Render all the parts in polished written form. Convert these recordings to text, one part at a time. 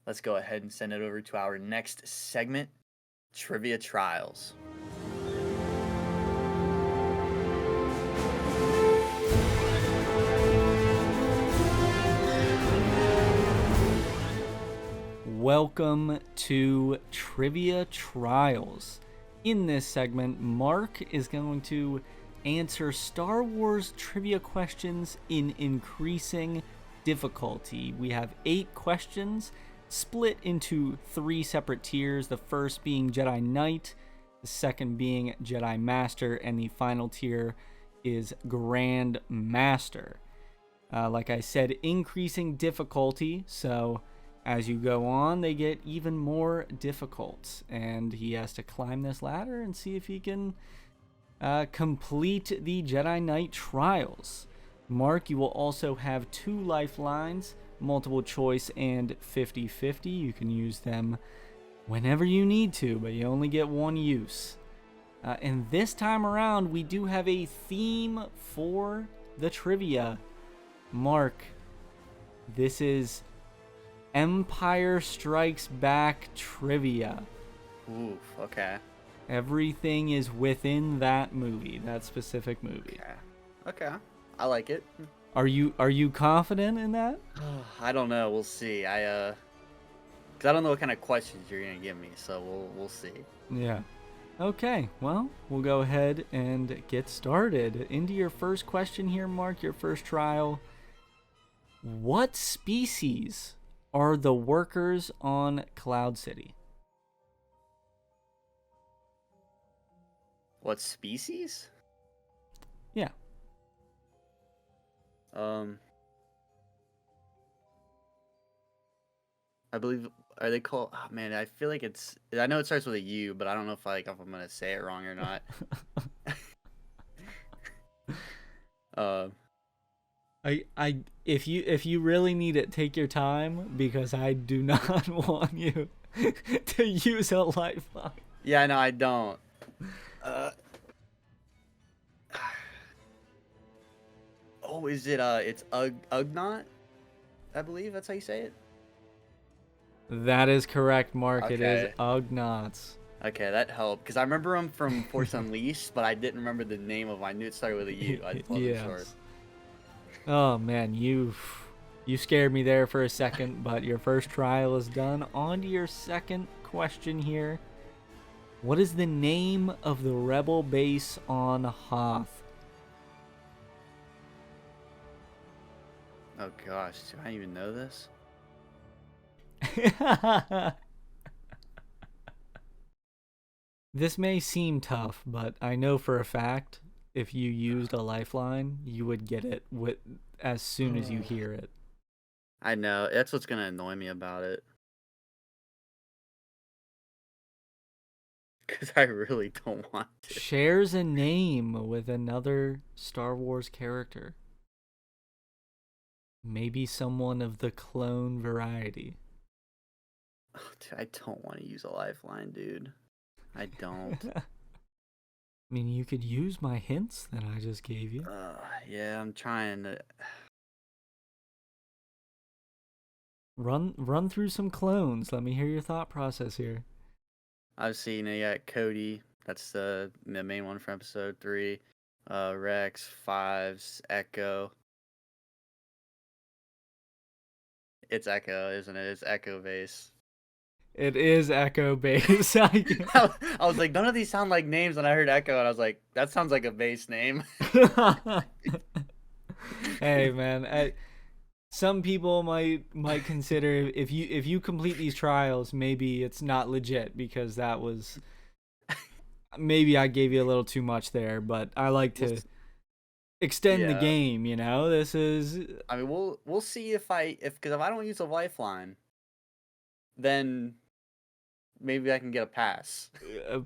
let's go ahead and send it over to our next segment, Trivia Trials. Welcome to Trivia Trials. In this segment, Mark is going to answer Star Wars trivia questions in increasing difficulty. We have 8 questions split into 3 separate tiers, the first being Jedi Knight, the second being Jedi Master, and the final tier is Grand Master. Like I said, increasing difficulty, so as you go on, they get even more difficult, and he has to climb this ladder and see if he can complete the Jedi Knight trials. Mark, you will also have 2 lifelines, multiple choice and 50-50. You can use them whenever you need to, but you only get one use. And this time around, we do have a theme for the trivia. Mark, this is Empire Strikes Back trivia. Oof, okay. Everything is within that movie, that specific movie. Okay. I like it. Are you confident in that? I don't know. We'll see. Cause I don't know what kind of questions you're gonna give me, so we'll see. Yeah. Okay, well, we'll go ahead and get started. Into your first question here, Mark, your first trial. What species are the workers on Cloud City? What species? Yeah. Um, I believe are they called? Oh man, I feel like it's. I know it starts with a U, but I don't know if I'm gonna say it wrong or not. Uh, I if you really need it, take your time because I do not want you to use a lifeline. yeah, no, I don't. Uh, oh, is it? It's Ugnaught. I believe that's how you say it. That is correct, Mark. It is Okay. Ugnaughts. Okay, that helped because I remember him from Force Unleashed, but I didn't remember the name of him. I knew it started with a U. I just wasn't sure. Yes. Oh man, you scared me there for a second, but your first trial is done. On to your second question here. What is the name of the rebel base on Hoth? Oh gosh, do I even know this? This may seem tough, but I know for a fact if you used a lifeline, you would get it as soon as you hear it. I know. That's what's gonna annoy me about it. Because I really don't want to. Shares a name with another Star Wars character. Maybe someone of the clone variety. Oh, dude, I don't want to use a lifeline, dude. I don't. I mean, you could use my hints that I just gave you. Yeah, I'm trying to. Run through some clones. Let me hear your thought process here. I've seen it. Yeah, Cody. That's the main one from episode 3. Rex, Fives, Echo. It's Echo, isn't it? It's Echo base. It is Echo Base. I was like, none of these sound like names, and I heard Echo, and I was like, that sounds like a base name. Hey man, some people might consider if you complete these trials, maybe it's not legit because that was maybe I gave you a little too much there, but I like We'll, to extend the yeah, game. This is I mean, we'll see if because if I don't use a lifeline, then maybe I can get a pass.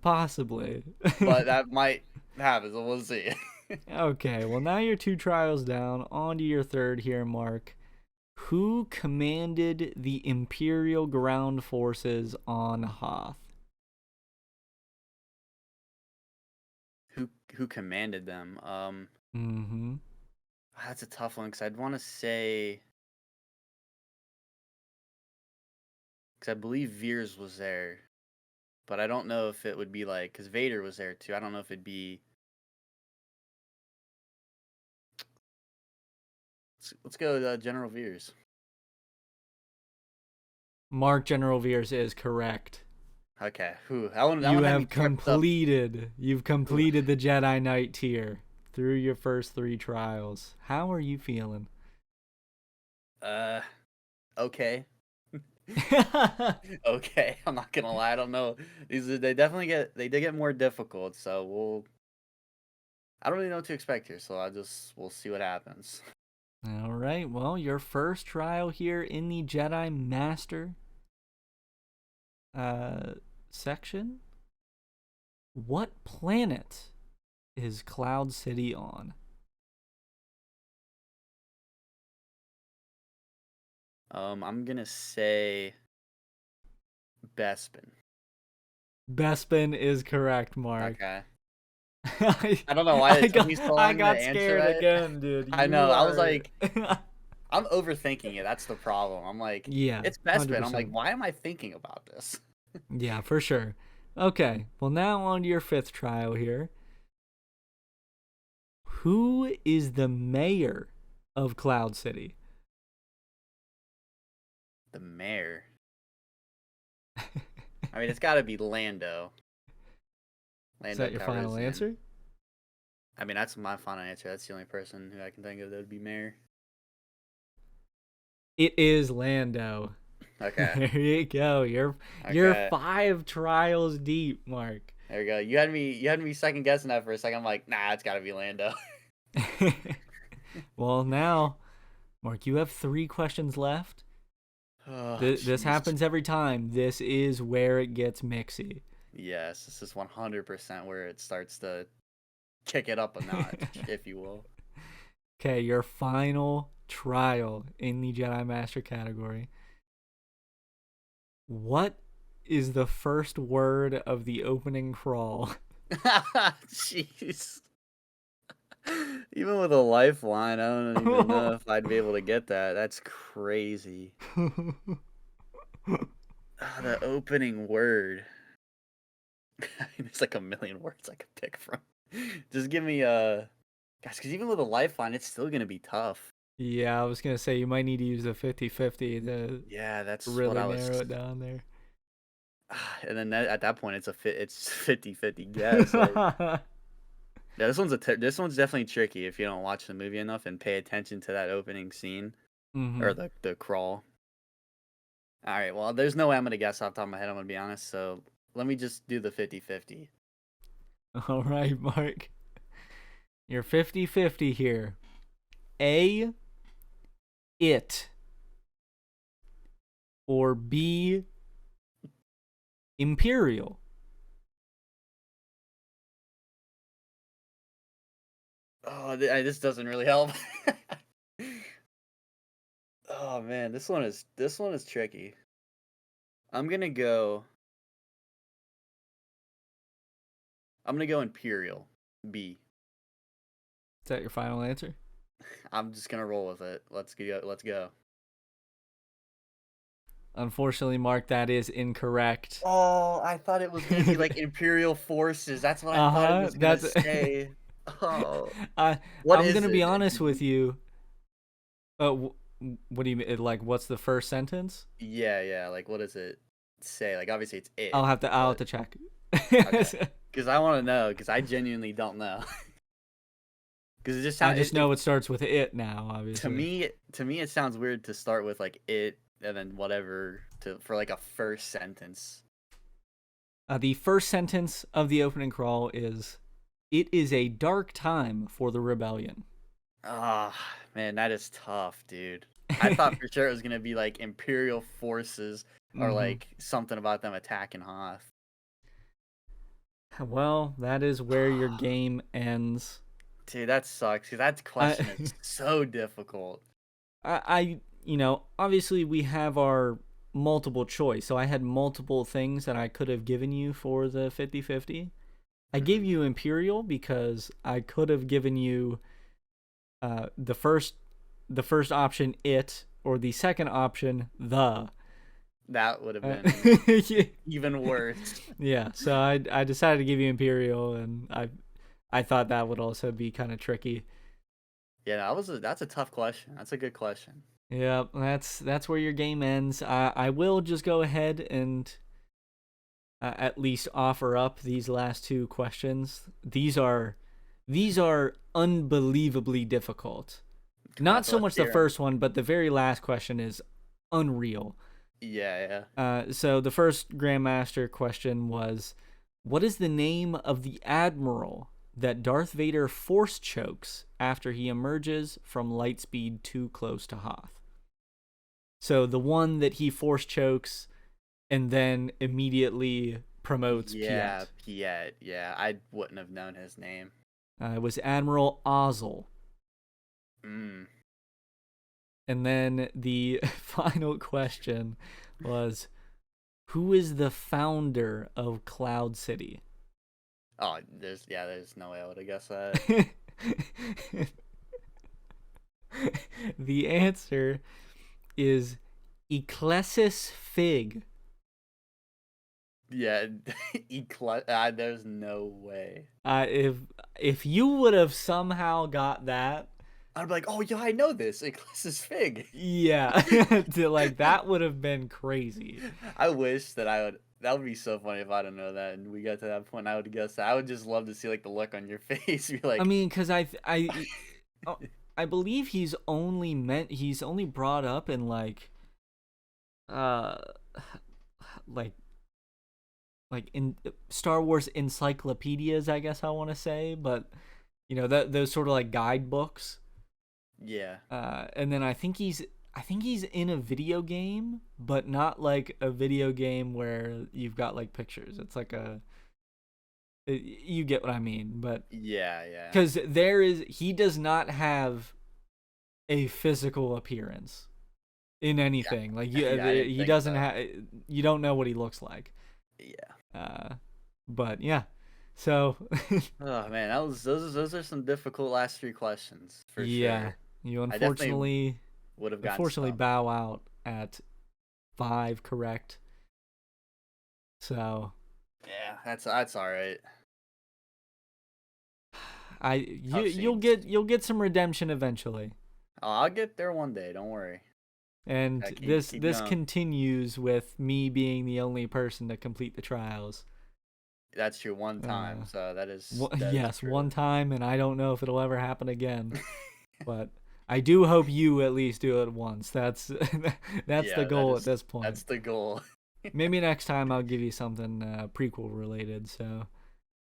possibly. But that might happen, so we'll see. Okay, well now you're 2 trials down. On to your third here, Mark. Who commanded the Imperial ground forces on Hoth? Who commanded them? Mm-hmm. That's a tough one because I'd want to say because I believe Veers was there, but I don't know if it would be like because Vader was there too. I don't know if it'd be. Let's go with General Veers. Mark, General Veers is correct. Okay. Whew. That one You had me have tripped up. you've completed the Jedi Knight tier through your first 3 trials. How are you feeling? Okay. Okay. I'm not gonna lie. I don't know. They did get more difficult. So I don't really know what to expect here. So we'll see what happens. All right. Well, your first trial here in the Jedi Master section. What planet is Cloud City on? I'm gonna say Bespin. Bespin is correct, Mark. Okay. I don't know why it took me so long I got to answer scared that. again, dude. I know. I was are- like, I'm overthinking it. That's the problem. I'm like, yeah, it's Bespin. I'm like, 100%. why am I thinking about this? Yeah, for sure. Okay, well, now on to your 5th trial here. Who is the mayor of Cloud City? The mayor. I mean, it's got to be Lando. Is that your final Calrissian. answer? I mean, that's my final answer. That's the only person who I can think of that would be mayor. It is Lando. Okay. There you go. You're 5 trials deep, Mark. There we go. You had me second guessing that for a second. I'm like, nah, it's got to be Lando. Well, now, Mark, you have 3 questions left. Oh, This happens every time. This is where it gets mixy. Yes, this is 100% where it starts to kick it up a notch, if you will. Okay, your final trial in the Jedi Master category. What is the first word of the opening crawl? Jeez. Even with a lifeline, I don't even know if I'd be able to get that. That's crazy. The opening word. I mean, there's like a million words I could pick from. Just give me guys, because even with a lifeline, it's still gonna be tough. Yeah, I was gonna say you might need to use the 50-50 to That's really what I was. narrow it down there. And then at that point, it's 50-50 guess. Like, yeah, this one's definitely tricky if you don't watch the movie enough and pay attention to that opening scene or the crawl. All right, well, there's no way I'm gonna guess off the top of my head. I'm gonna be honest. So let me just do the 50-50. All right, Mark. You're 50-50 here. A, it, or B, Imperial. Oh, this doesn't really help. Oh man, this one is tricky. I'm gonna go Imperial B. Is that your final answer? I'm just gonna roll with it. Let's go. Unfortunately, Mark, that is incorrect. Oh, I thought it was gonna be like Imperial forces. That's what I thought it was gonna say. Oh, I'm gonna be honest with you. What do you mean? Like, what's the first sentence? Yeah. Like, what does it say? Like, obviously it's it. I'll have to check. Because I want to know. Because I genuinely don't know. Because it just sounds. I just know it starts with it now. Obviously. To me, it sounds weird to start with like it and then whatever for like a first sentence. The first sentence of the opening crawl is, "It is a dark time for the rebellion." Ah, man, that is tough, dude. I thought for sure it was gonna be like Imperial forces or like something about them attacking Hoth. Well, that is where your game ends. Dude, that sucks. Cause that question is so difficult. Obviously we have our multiple choice. So I had multiple things that I could have given you for the 50-50. I gave you Imperial because I could have given you the first option, it, or the second option, the. That would have been Yeah. even worse. Yeah, so I decided to give you Imperial, and I thought that would also be kind of tricky. Yeah, that's a tough question. That's a good question. Yeah, that's where your game ends. I will just go ahead and at least offer up these last two questions. These are unbelievably difficult. Not That's so what much the I'm hearing. first one, but the very last question is unreal. Yeah, yeah. So the first Grandmaster question was, what is the name of the admiral that Darth Vader force chokes after he emerges from Lightspeed too close to Hoth? So the one that he force chokes and then immediately promotes Yeah, Piet. Piet. Yeah, I wouldn't have known his name. It was Admiral Ozzel. Mm. And then the final question was, who is the founder of Cloud City? Oh, there's no way I would have guessed that. The answer is Ecclesis Fig. Yeah, there's no way. If you would have somehow got that, I'd be like, oh yeah, I know this. Eclipse's Fig. yeah, like that would have been crazy. I wish that I would. That would be so funny if I didn't know that, and we got to that point. I would guess that. I would just love to see like the look on your face. Be like, I mean, because oh, I believe he's only brought up in uh like in Star Wars encyclopedias, I guess I want to say, but those sort of like guidebooks. yeah, And then I think he's in a video game, but not like a video game where you've got like pictures. It's like you get what I mean, but yeah. because he does not have a physical appearance in anything. Like Yeah, I didn't he think doesn't so. have. You don't know what he looks like. Yeah. But yeah. So Oh man, those are some difficult last three questions for yeah, sure. you I definitely unfortunately would have gotten stumped. bow out at 5 correct. So Yeah, that's all right. Tough you'll scenes. get some redemption eventually. Oh, I'll get there one day. Don't worry. And Keep this going. continues with me being the only person to complete the trials. That's true. One time, so that is Yes, true. one time, and I don't know if it'll ever happen again. But I do hope you at least do it once. That's the goal at this point. That's the goal. Maybe next time I'll give you something prequel related, so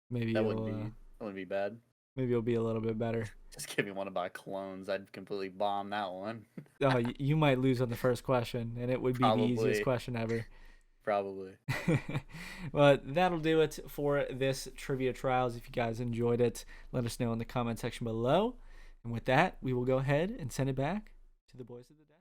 maybe That wouldn't be bad. maybe you'll be a little bit better. Just give me one about clones. I'd completely bomb that one. Oh, you might lose on the first question, and it would be the easiest Probably. question ever. Probably. But that'll do it for this Trivia Trials. If you guys enjoyed it, let us know in the comment section below. And with that, we will go ahead and send it back to the boys of the deck.